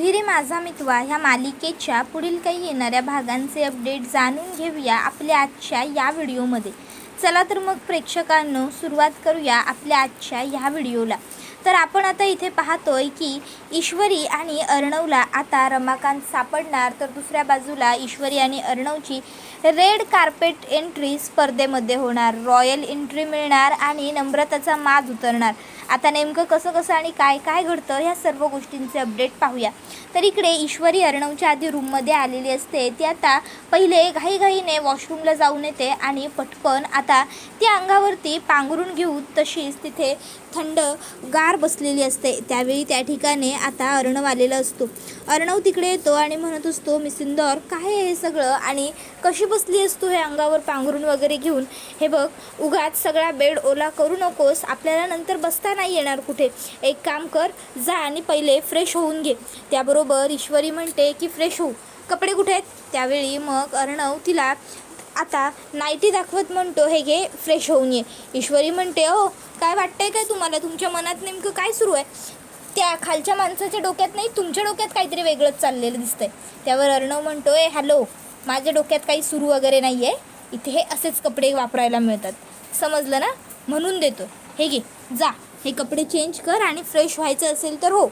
रे माझा मितवा ह्या मालिकेच्या पुढील काही येणाऱ्या भागांचे अपडेट जाणून घेऊया आपल्या आजच्या या व्हिडिओमध्ये. चला तर मग प्रेक्षकांनो सुरुवात करूया आपल्या आजच्या ह्या व्हिडिओला. तर आपण आता इथे पाहतोय की ईश्वरी आणि अर्णवला आता रमाकांत सापडणार. तर दुसऱ्या बाजूला ईश्वरी आणि अर्णवची रेड कार्पेट एंट्री स्पर्धेमध्ये होणार. रॉयल एंट्री मिळणार आणि नम्रताचा माज उतरणार. आता नेमकं कसं आणि काय काय घडतं ह्या सर्व गोष्टींचे अपडेट पाहूया. तर इकडे ईश्वरी अर्णवच्या आधी रूममध्ये आलेली असते. ती आता पहिले घाईघाईने वॉशरूमला जाऊन येते आणि पटकन आता ती अंगावरती पांघरून घेऊन तशीच तिथे थंड गार बसलेली असते. त्यावेळी त्या ठिकाणी आता अर्णव आलेला असतो. अर्णव तिकडे येतो आणि म्हणत असतो, मिस इंदौर काय आहे हे सगळं आणि कशी बसली असतो हे अंगावर पांघरून वगैरे घेऊन. हे बघ उगाच सगळा बेड ओला करू नकोस, आपल्याला नंतर बसता नाही येणार कुठे. एक काम कर, जा आणि पहिले फ्रेश होऊन घे. त्याबरोबर ईश्वरी म्हणते की फ्रेश होऊ, कपडे कुठे आहेत. त्यावेळी मग अर्णव तिला आता नाईटी दाखवत म्हणतो, हे घे फ्रेश होऊन ये. ईश्वरी म्हणते, ओ काय वाटतंय काय तुम्हाला, तुमच्या मनात नेमकं काय सुरू आहे. त्या खालच्या माणसाच्या डोक्यात नाही, तुमच्या डोक्यात काहीतरी वेगळंच चाललेलं दिसतंय. त्यावर अर्णव म्हणतोय, हॅलो माझ्या डोक्यात काही सुरू वगैरे नाही आहे, इथे हे असेच कपडे वापरायला मिळतात, समजलं ना, म्हणून देतो. हे घे जा, हे कपडे चेंज कर आणि फ्रेश व्हायचं असेल तर हो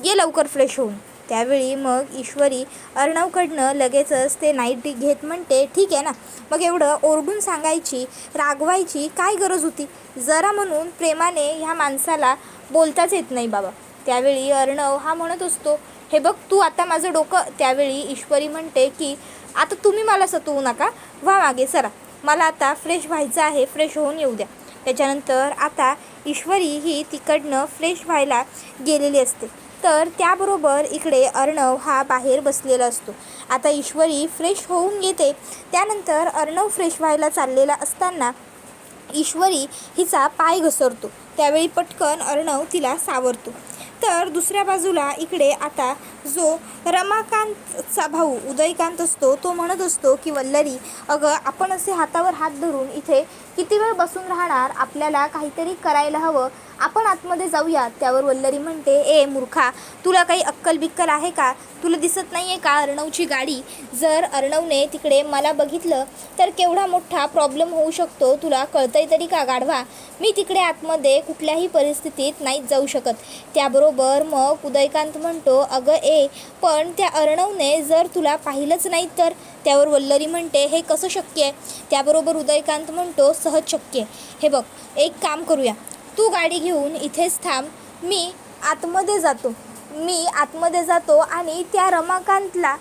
ये लवकर फ्रेश होऊन. त्यावेळी मग ईश्वरी अर्णवकडनं लगेचच ते नाईटी घेत म्हणते, ठीक आहे ना, मग एवढं ओरडून सांगायची रागवायची काय गरज होती. जरा म्हणून प्रेमाने ह्या माणसाला बोलताच येत नाही बाबा. त्यावेळी अर्णव हा म्हणत असतो, हे बघ तू आता माझं डोकं. त्यावेळी ईश्वरी म्हणते की आता तुम्ही मला सतवू नका, व्हा मागे सरा, मला आता फ्रेश व्हायचं आहे, फ्रेश होऊन येऊ द्या. त्याच्यानंतर आता ईश्वरी ही तिकडनं फ्रेश व्हायला गेलेली असते. तर त्याबरोबर इकडे अर्णव हा बाहेर बसलेला असतो. आता ईश्वरी फ्रेश होऊन येते. त्यानंतर अर्णव फ्रेश व्हायला चाललेला असताना ईश्वरी हिचा पाय घसरतो. त्यावेळी पटकन अर्णव तिला सावरतो. तर दुसऱ्या बाजूला इकडे आता जो रमाकांतचा भाऊ उदयकांत असतो तो म्हणत असतो की वल्लरी, अगं आपण असे हातावर हात धरून इथे किती वेळ बसून राहणार, आपल्याला काहीतरी करायला हवं, आपण आतमध्ये जाऊया. त्यावर वल्लरी म्हणते, ए मूर्खा, तुला काही अक्कल बिक्कल आहे का, तुला दिसत नाही आहे का अर्णवची गाडी, जर अर्णवने तिकडे मला बघितलं तर केवढा मोठा प्रॉब्लेम होऊ शकतो, तुला कळतंय तरी का गाढवा, मी तिकडे आतमध्ये कुठल्याही परिस्थितीत नाहीच जाऊ शकत. त्याबरोबर मग उदयकांत म्हणतो, अगं ए पण त्या अर्णवने जर तुला पाहिलंच नाही तर. त्यावर वल्लरी म्हणते, हे कसं शक्य आहे. त्याबरोबर उदयकांत म्हणतो, सहज शक्य आहे. हे बघ एक काम करूया, तू गाडी घेऊन इथेच थांब, मी आतमध्ये जातो आणि त्या रमाकांतला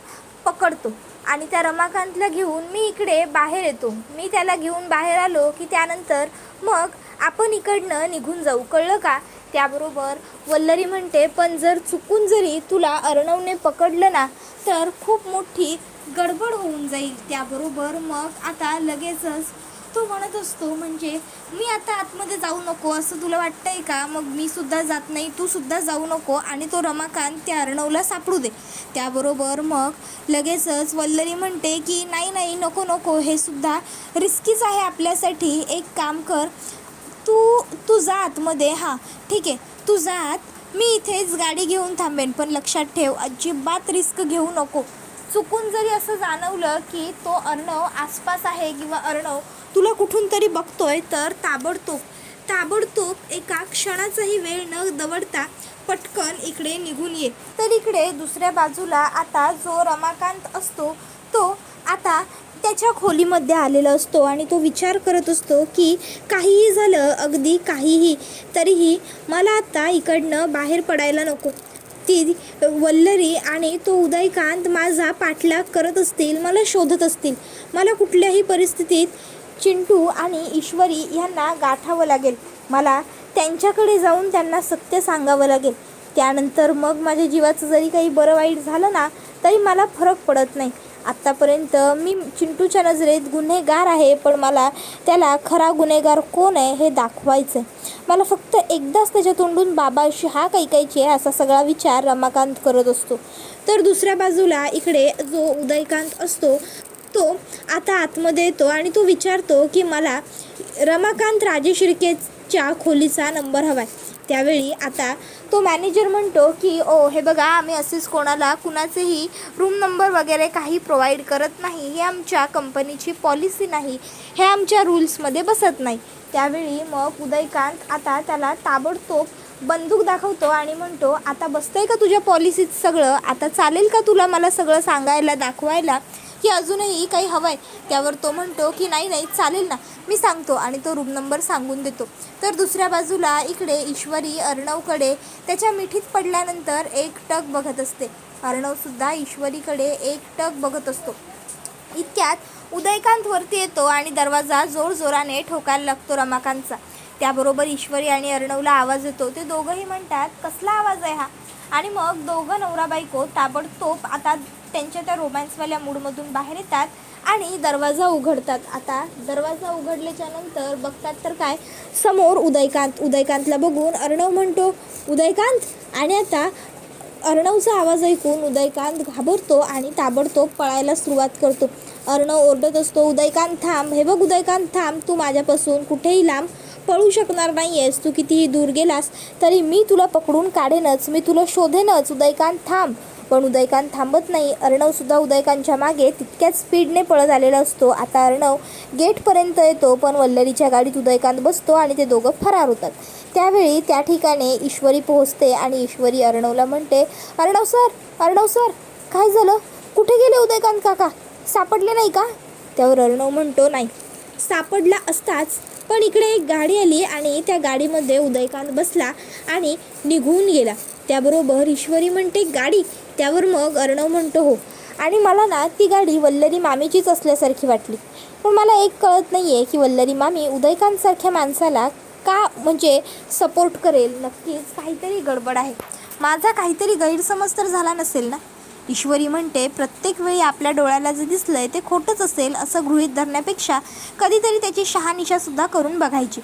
पकडतो आणि त्या रमाकांतला घेऊन मी इकडे बाहेर येतो. मी त्याला घेऊन बाहेर आलो की त्यानंतर मग आपण इकडनं निघून जाऊ, कळलं का. त्याबरोबर वल्लरी म्हणते, पण जर चुकून जरी तुला अर्णवने पकडलं ना तर खूप मोठी गडबड होऊन जाईल. त्याबरोबर मग आता लगेचच तो म्हणत असतो, म्हणजे मी आता आतमध्ये जाऊ नको असं तुला वाटतंय का, मग मी सुद्धा जात नाही, तू सुद्धा जाऊ नको आणि तो रमाकांत त्या अर्णवला सापडू दे. त्याबरोबर मग लगेचच वल्लरी म्हणते की नाही नको, हे सुद्धा रिस्कीच आहे आपल्यासाठी. एक काम कर, तू जा आतमध्ये. हां ठीक आहे, तू जा आत, मी इथेच गाडी घेऊन थांबेन, पण लक्षात ठेव अजिबात रिस्क घेऊ नको. चुकून जरी असं जाणवलं की तो अर्णव आसपास आहे किंवा अर्णव तुला कुठून तरी बघतोय तर ताबडतोब एका क्षणाचाही वेळ न दवडता पटकन इकडे निघून ये. तर इकडे दुसऱ्या बाजूला आता जो रमाकांत असतो तो आता त्याच्या खोलीमध्ये आलेला असतो आणि तो विचार करत असतो की काहीही झालं, अगदी काहीही, तरीही मला आता इकडनं बाहेर पडायला नको. ती वल्लरी आणि तो उदयकांत माझा पाठलाग करत असतील, मला शोधत असतील, मला कुठल्याही परिस्थितीत चिंटू आणि ईश्वरी यांना गाठावं लागेल, मला त्यांच्याकडे जाऊन त्यांना सत्य सांगावं लागेल. त्यानंतर मग माझ्या जीवाचं जरी काही बरं वाईट झालं ना तरी मला फरक पडत नाही. आत्तापर्यंत मी चिंटूच्या नजरेत गुन्हेगार आहे, पण मला त्याला खरा गुन्हेगार कोण आहे हे दाखवायचं आहे. मला फक्त एकदाच त्याच्या तोंडून बाबाशी हाक ऐकायची आहे, असा सगळा विचार रमाकांत करत असतो. तर दुसऱ्या बाजूला इकडे जो उदयकांत असतो तो आता आतमध्ये येतो आणि तो विचारतो की मला रमाकांत राजेशिर्केच्या खोलीचा नंबर हवा आहे. त्यावेळी आता तो मॅनेजर म्हणतो की ओ हे बघा, आम्ही असेच कोणाला कुणाचेही रूम नंबर वगैरे काही प्रोव्हाइड करत नाही, ही आमच्या कंपनीची पॉलिसी नाही, हे आमच्या रूल्समध्ये बसत नाही. त्यावेळी मग उदयकांत आता त्याला ताबडतोब बंदूक दाखवतो आणि म्हणतो, आता बसतंय का तुझ्या पॉलिसीत सगळं, आता चालेल का तुला मला सगळं सांगायला दाखवायला, की अजूनही काही हवं आहे. त्यावर तो म्हणतो की नाही नाही चालेल ना, मी सांगतो, आणि तो रूम नंबर सांगून देतो. तर दुसऱ्या बाजूला इकडे ईश्वरी अर्णवकडे त्याच्या मिठीत पडल्यानंतर एकटक बघत असते. अर्णवसुद्धा ईश्वरीकडे एकटक बघत असतो. इतक्यात उदयकांत वरती येतो आणि दरवाजा जोरजोराने ठोकायला लागतो रमाकांतचा. त्याबरोबर ईश्वरी आणि अर्णवला आवाज येतो. ते दोघंही म्हणतात कसला आवाज आहे हा, आणि मग दोघं नवरा बायको ताबडतोब आता त्यांच्या त्या रोमॅन्सवाल्या मूडमधून बाहेर येतात आणि दरवाजा उघडतात. आता दरवाजा उघडल्याच्या नंतर बघतात तर काय, समोर उदयकांतला बघून अर्णव म्हणतो उदयकांत, आणि आता अर्णवचा आवाज ऐकून उदयकांत घाबरतो आणि ताबडतोब पळायला सुरुवात करतो. अर्णव ओरडत असतो, उदयकांत थांब, हे बघ उदयकांत थांब, तू माझ्यापासून कुठेही लांब पळू शकणार नाही आहेस, तू कितीही दूर गेलास तरी मी तुला पकडून काढेनच, मी तुला शोधेनच, उदयकांत थांब. पण उदयकांत थांबत नाही. अर्णवसुद्धा उदयकांतच्या मागे तितक्याच स्पीडने पळत आलेला असतो. आता अर्णव गेटपर्यंत येतो, पण वल्लरीच्या गाडीत उदयकांत बसतो आणि ते दोघं फरार होतात. त्यावेळी त्या ठिकाणी ईश्वरी पोहोचते आणि ईश्वरी अर्णवला म्हणते, अर्णव सर काय झालं, कुठे गेले उदयकांत काका, सापडले नाही का? त्यावर अर्णव म्हणतो नाही, सापडला असताच, पण इकडे एक गाडी आली आणि त्या गाडीमध्ये उदयकांत बसला आणि निघून गेला. त्याबरोबर ईश्वरी म्हणते गाडी. त्यावर मग अर्णव म्हणतो हो, आणि मला ना ती गाडी वल्लरी मामीचीच असल्यासारखी वाटली. पण मला एक कळत नाही आहे की वल्लरी मामी उदयकांतसारख्या माणसाला का म्हणजे सपोर्ट करेल. नक्कीच काहीतरी गडबड आहे, माझा काहीतरी गैरसमज तर झाला नसेल ना. ईश्वरी म्हणते प्रत्येक वेळी आपल्या डोळ्याला जे दिसलंय ते खोटंच असेल असं गृहीत धरण्यापेक्षा कधीतरी त्याची शहानिशासुद्धा करून बघायची.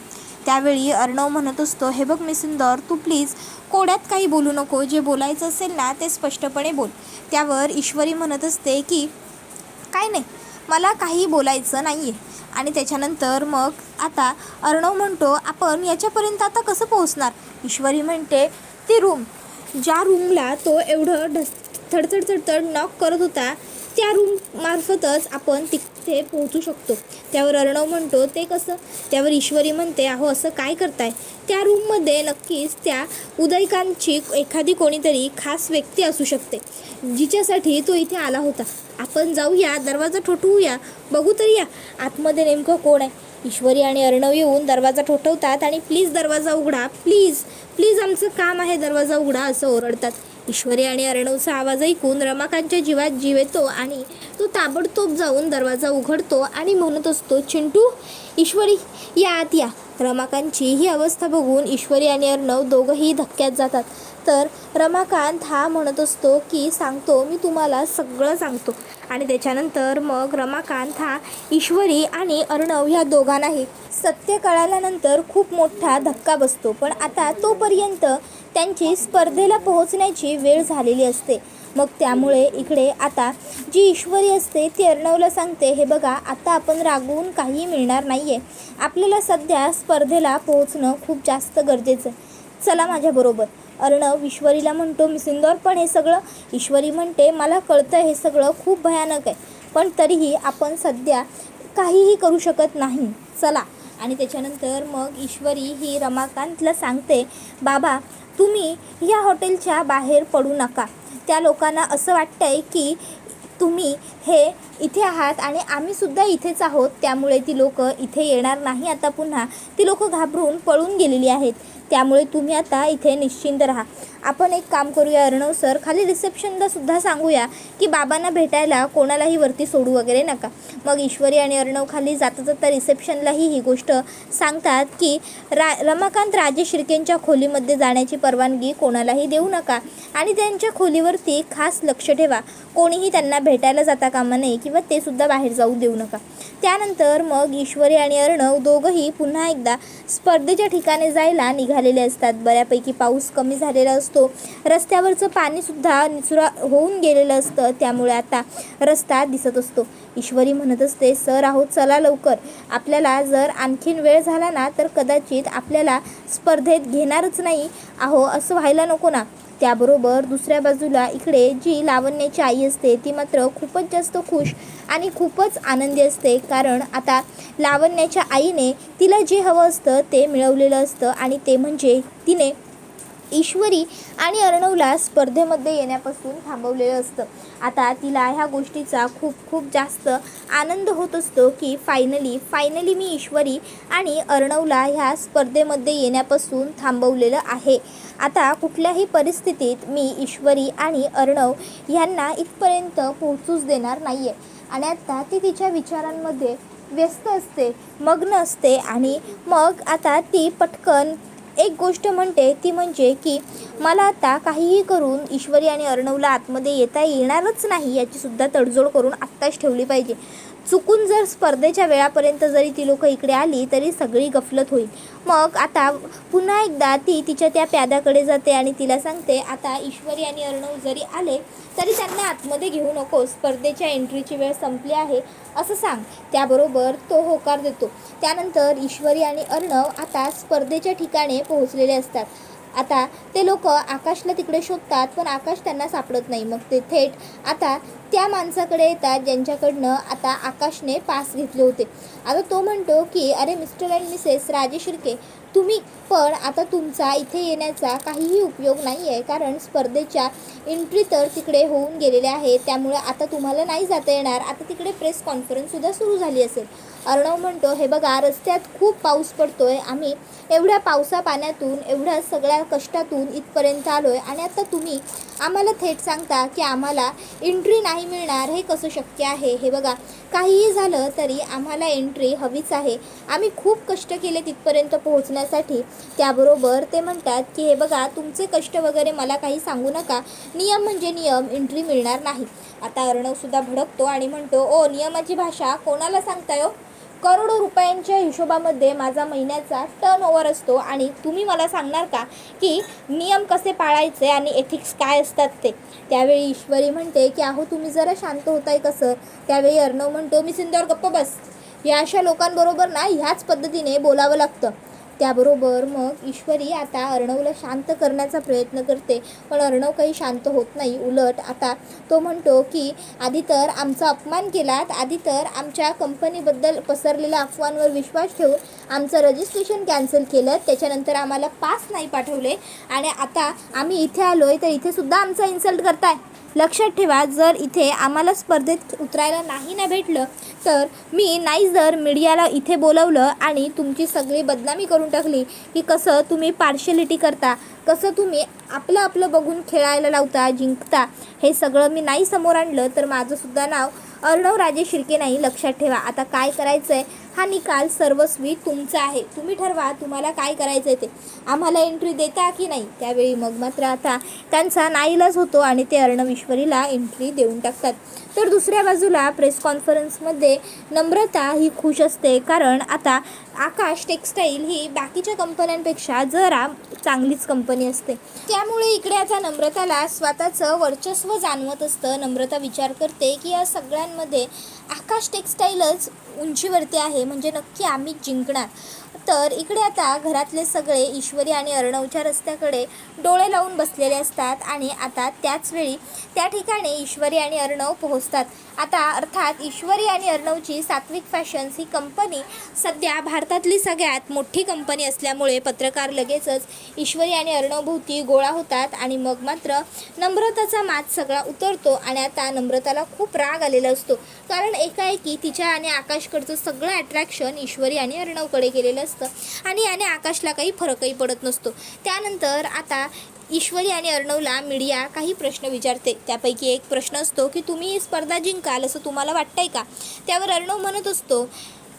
त्यावेळी अर्णव म्हणत असतो, हे बघ मिस इंदौर, तू प्लीज कोड्यात काही बोलू नको, जे बोलायचं असेल ना ते स्पष्टपणे बोल. त्यावर ईश्वरी म्हणत असते की काय नाही, मला काही बोलायचं नाही आहे. आणि त्याच्यानंतर मग आता अर्णव म्हणतो, आपण याच्यापर्यंत आता कसं पोहोचणार? ईश्वरी म्हणते, ती रूम, ज्या रूमला तो एवढं थडथड नॉक करत होता, त्या रूम मार्फतच आपण तिथे पोहोचू शकतो. त्यावर अर्णव म्हणतो, ते कसं? त्यावर ईश्वरी म्हणते, अहो असं काय करताय, त्या रूममध्ये नक्कीच त्या उदयकांतची एखादी कोणीतरी खास व्यक्ती असू शकते, जिच्यासाठी तो इथे आला होता. आपण जाऊया, दरवाजा ठोठवूया, बघू तरी या आतमध्ये नेमकं कोण आहे. ईश्वरी आणि अर्णव येऊन दरवाजा ठोठवतात आणि प्लीज दरवाजा उघडा, प्लीज आमचं काम आहे, दरवाजा उघडा असं ओरडतात. ईश्वरी आणि अर्णवचा आवाज ऐकून रमाकांतच्या जीवात जीव येतो आणि तो ताबडतोब जाऊन दरवाजा उघडतो आणि म्हणत असतो, चिंटू, ईश्वरी या आत या. रमाकांतची ही अवस्था बघून ईश्वरी आणि अर्णव दोघंही धक्क्यात जातात. तर रमाकांत हा म्हणत असतो की सांगतो, मी तुम्हाला सगळं सांगतो. आणि त्याच्यानंतर मग रमाकांत हा ईश्वरी आणि अर्णव ह्या दोघांनाही सत्य कळाल्यानंतर खूप मोठा धक्का बसतो. पण आता तोपर्यंत त्यांची स्पर्धेला पोहोचण्याची वेळ झालेली असते. मग त्यामुळे इकडे आता जी ईश्वरी असते ती अर्णवला सांगते, हे बघा आता आपण रागवून काही मिळणार नाही आहे, आपल्याला सध्या स्पर्धेला पोहोचणं खूप जास्त गरजेचं आहे, चला माझ्याबरोबर. अर्णव ईश्वरीला म्हणतो, मिस इंदौर पण हे सगळं? ईश्वरी म्हणते, मला कळतं हे सगळं खूप भयानक आहे, पण तरीही आपण सध्या काहीही करू शकत नाही, चला. आणि त्याच्यानंतर मग ईश्वरी ही रमाकांतला सांगते, बाबा तुम्ही या हॉटेलच्या बाहेर पडू नका, त्या लोकांना असं वाटतंय की तुम्ही हे इथे आहात आणि आम्हीसुद्धा इथेच आहोत, त्यामुळे ती लोक इथे येणार नाही आता पुन्हा, ती लोक घाबरून पळून गेलेली आहेत, त्यामुळे तुम्ही आता इथे निश्चिंत राहा. आपण एक काम करूया अर्णव सर, खाली रिसेप्शनला सुद्धा सांगूया की बाबांना भेटायला कोणालाही वरती सोडू वगैरे नका. मग ईश्वरी आणि अर्णव खाली जाता जाता रिसेप्शनलाही ही गोष्ट सांगतात की रमाकांत राजेश शिर्केंच्या खोलीमध्ये जाण्याची परवानगी कोणालाही देऊ नका आणि त्यांच्या खोलीवरती खास लक्ष ठेवा, कोणीही त्यांना भेटायला जाता कामा नये किंवा ते सुद्धा बाहेर जाऊ देऊ नका. त्यानंतर मग ईश्वरी आणि अर्णव दोघंही पुन्हा एकदा स्पर्धेच्या ठिकाणी जायला निघाले झालेले असतात, बऱ्यापैकी पाऊस कमी झालेला असतो, रस्त्यावरचं पाणीसुद्धा निचरा होऊन गेलेलं असतं, त्यामुळे आता रस्ता दिसत असतो. ईश्वरी म्हणत असते, सर आहो चला लवकर, आपल्याला जर आणखीन वेळ झाला ना तर कदाचित आपल्याला स्पर्धेत घेणारच नाही आहो, असं व्हायला नको ना. त्याबरोबर दुसऱ्या बाजूला इकडे जी लावण्याची आई असते ती मात्र खूपच जास्त खुश आणि खूपच आनंदी असते, कारण आता लावण्याच्या आईने तिला जे हवं असतं ते मिळवलेलं असतं आणि ते म्हणजे तिने ईश्वरी आणि अर्णवला स्पर्धेमध्ये येण्यापासून थांबवलेलं असतं. आता तिला ह्या गोष्टीचा खूप जास्त आनंद होत असतो की फायनली मी ईश्वरी आणि अर्णवला ह्या स्पर्धेमध्ये येण्यापासून थांबवलेलं आहे. आता कुठल्याही परिस्थितीत मी ईश्वरी आणि अर्णव यांना इथपर्यंत पोहोचूच देणार नाही आहे. आणि आता ती तिच्या विचारांमध्ये व्यस्त असते, मग्न असते आणि मग आता ती पटकन एक गोष्ट म्हणते, ती म्हणजे की मला आता काहीही करून ईश्वरी आणि अर्णवला आतमध्ये येता येणारच नाही याचीसुद्धा तडजोड करून आत्ताच ठेवली पाहिजे. चुकून जर स्पर्धेच्या वेळापर्यंत जरी ती लोकं इकडे आली तरी सगळी गफलत होईल. मग आता पुन्हा एकदा ती तिच्या त्या प्याद्याकडे जाते आणि तिला सांगते, आता ईश्वरी आणि अर्णव जरी आले तरी त्यांना आतमध्ये घेऊ नको, स्पर्धेच्या एंट्रीची वेळ संपली आहे असं सांग. त्याबरोबर तो होकार देतो. त्यानंतर ईश्वरी आणि अर्णव आता स्पर्धेच्या ठिकाणी पोहोचलेले असतात. आता ते लोक आकाशला तिकडे शोधतात, पण आकाश त्यांना सापडत नाही. मग ते थेट आता त्या माणसाकडे येतात ज्यांच्याकडनं आता आकाशने पास घेतले होते. आता तो म्हणतो की अरे mister and Mrs Rajesh Shirke, तुम्ही पण आता तुमचा इथे येण्याचा काहीही उपयोग नाही आहे, कारण स्पर्धेच्या एंट्री तर तिकडे होऊन गेलेल्या आहे, त्यामुळे आता तुम्हाला नाही जाता येणार. आता तिकडे प्रेस कॉन्फरन्ससुद्धा सुरू झाली असेल. अर्णव म्हणतो, हे बघा रस्त्यात खूप पाऊस पडतोय, आम्ही एवढ्या पावसा पाण्यातून एवढ्या सगळ्या कष्टातून इथपर्यंत आलो आहे आणि आता तुम्ही आम्हाला थेट सांगता की आम्हाला एंट्री नाही मिळणार, हे कसं शक्य आहे. हे बघा काहीही झालं तरी आम्हाला एंट्री हवीच आहे, आम्ही खूप कष्ट केले तिथपर्यंत पोहोचण्यासाठी. त्याबरोबर ते म्हणतात की हे बघा तुमचे कष्ट वगैरे मला काही सांगू नका, नियम म्हणजे नियम, एंट्री मिळणार नाही. आता अर्णवसुद्धा भडकतो आणि म्हणतो, ओ नियमाची भाषा कोणाला सांगताय हो? करोडो रुपयांच्या हिशोबामध्ये माझा महिन्याचा टर्नओव्हर असतो आणि तुम्ही मला सांगणार का की नियम कसे पाळायचे आणि एथिक्स काय असतात ते. त्यावेळी ईश्वरी म्हणते की अहो तुम्ही जरा शांत होताय कसं. त्यावेळी अर्णव म्हणतो, मी सिंधूवर गप्प बस, या अशा लोकांबरोबर ना ह्याच पद्धतीने बोलावं लागतं. त्याबरोबर मग ईश्वरी आता अर्णवला शांत करण्याचा प्रयत्न करते, पण अर्णव काही शांत होत नाही. उलट आता तो म्हणतो की आधी तर आमचा अपमान केलात, आधी तर आमच्या कंपनीबद्दल पसरलेल्या अफवांवर विश्वास ठेवून आमचं रजिस्ट्रेशन कॅन्सल केलं, त्याच्यानंतर आम्हाला पास नाही पाठवले आणि आता आम्ही इथे आलो आहे तर इथेसुद्धा आमचा इन्सल्ट करताय. लक्षात ठेवा, जर इथे आम्हाला स्पर्धेत उतरायला नाही ना भेटलं तर मी नाही जर मीडियाला इथे बोलवलं आणि तुमची सगळी बदनामी करून टाकली की कसं तुम्ही पार्शलिटी करता, कसं तुम्ही आपलं बघून खेळायला लावता, जिंकता, हे सगळं मी नाही समोर आणलं तर माझंसुद्धा नाव अर्णव राजेश शिर्के नाही. लक्षात ठेवा, आता काय करायचं आहे हा निकाल सर्वस्वी तुमचा आहे, तुम्ही ठरवा तुम्हाला काय करायचं आहे ते, आम्हाला एंट्री देता की नाही. त्यावेळी मग मात्र आता त्यांचा नाईलाज होतो आणि ते अर्णव ईश्वरीला एंट्री देऊन टाकतात. तर दुसऱ्या बाजूला प्रेस कॉन्फरन्समध्ये नम्रता ही खुश असते, कारण आता आकाश टेक्स्टाईल ही बाकीच्या कंपन्यांपेक्षा जरा चांगलीच कंपनी असते, त्यामुळे इकडे आता नम्रताला स्वतःचं वर्चस्व जाणवत असतं. नम्रता विचार करते की या सगळ्यांमध्ये आकाश टेक्स्टाईलच उंचीवरती आहे, म्हणजे नक्की आम्ही जिंकणार. तर इकडे आता घरातले सगळे ईश्वरी आणि अर्णवच्या रस्त्याकडे डोळे लावून बसलेले असतात आणि आता त्याचवेळी त्या ठिकाणी ईश्वरी आणि अर्णव पोहोचतात. आता अर्थात ईश्वरी आणि अर्णवची सात्विक फॅशन्स ही कंपनी सध्या भारतातली सगळ्यात मोठी कंपनी असल्यामुळे पत्रकार लगेचच ईश्वरी आणि अर्णवभोवती गोळा होतात आणि मग मात्र नम्रताचा माज सगळा उतरतो आणि आता नम्रताला खूप राग आलेला असतो, कारण एकाएकी तिच्या आणि आकाशकडचं सगळं अट्रॅक्शन ईश्वरी आणि अर्णवकडे गेलेलं असतं आणि याने आकाशला काही फरकही पडत नसतो. त्यानंतर आता ईश्वरी आणि अर्णवला मीडिया काही प्रश्न विचारते. त्यापैकी एक प्रश्न असतो की तुम्ही ही स्पर्धा जिंकाल असं तुम्हाला वाटतंय का. त्यावर अर्णव म्हणत असतो,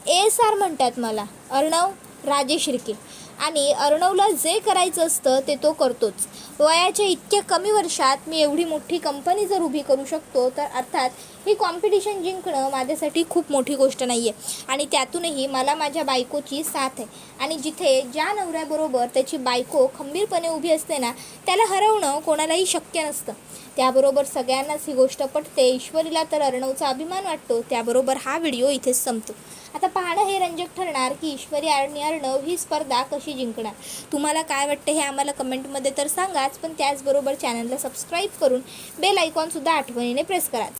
ASR म्हणतात मला, अर्णव राजेश शिर्के, आणि अर्णवला जे करायचं असतं ते तो करतोच, वयाच्या इतक्या कमी वर्षात मी एवढी मोठी कंपनी जर उभी करू शकतो तर अर्थात ही कॉम्पिटिशन जिंकणं माझ्यासाठी खूप मोठी गोष्ट नाही आहे. आणि त्यातूनही मला माझ्या बायकोची साथ आहे. आणि जिथे ज्या नवऱ्याबरोबर त्याची बायको खंबीरपणे उभी असते ना, त्याला हरवणं कोणालाही शक्य नसतं. त्याबरोबर सगळ्यांनाच ही गोष्ट पटते. ईश्वरीला तर अर्णवचा अभिमान वाटतो. त्याबरोबर हा व्हिडिओ इथेच संपतो. आता पाहणं हे रंजक ठरणार की ईश्वरी आणि अर्णव ही स्पर्धा कशी जिंकणार. तुम्हाला काय वाटते हे आम्हाला कमेंटमध्ये तर सांगाच, पण त्याचबरोबर चॅनलला सबस्क्राईब करून बेल आयकॉनसुद्धा आठवणीने प्रेस करा.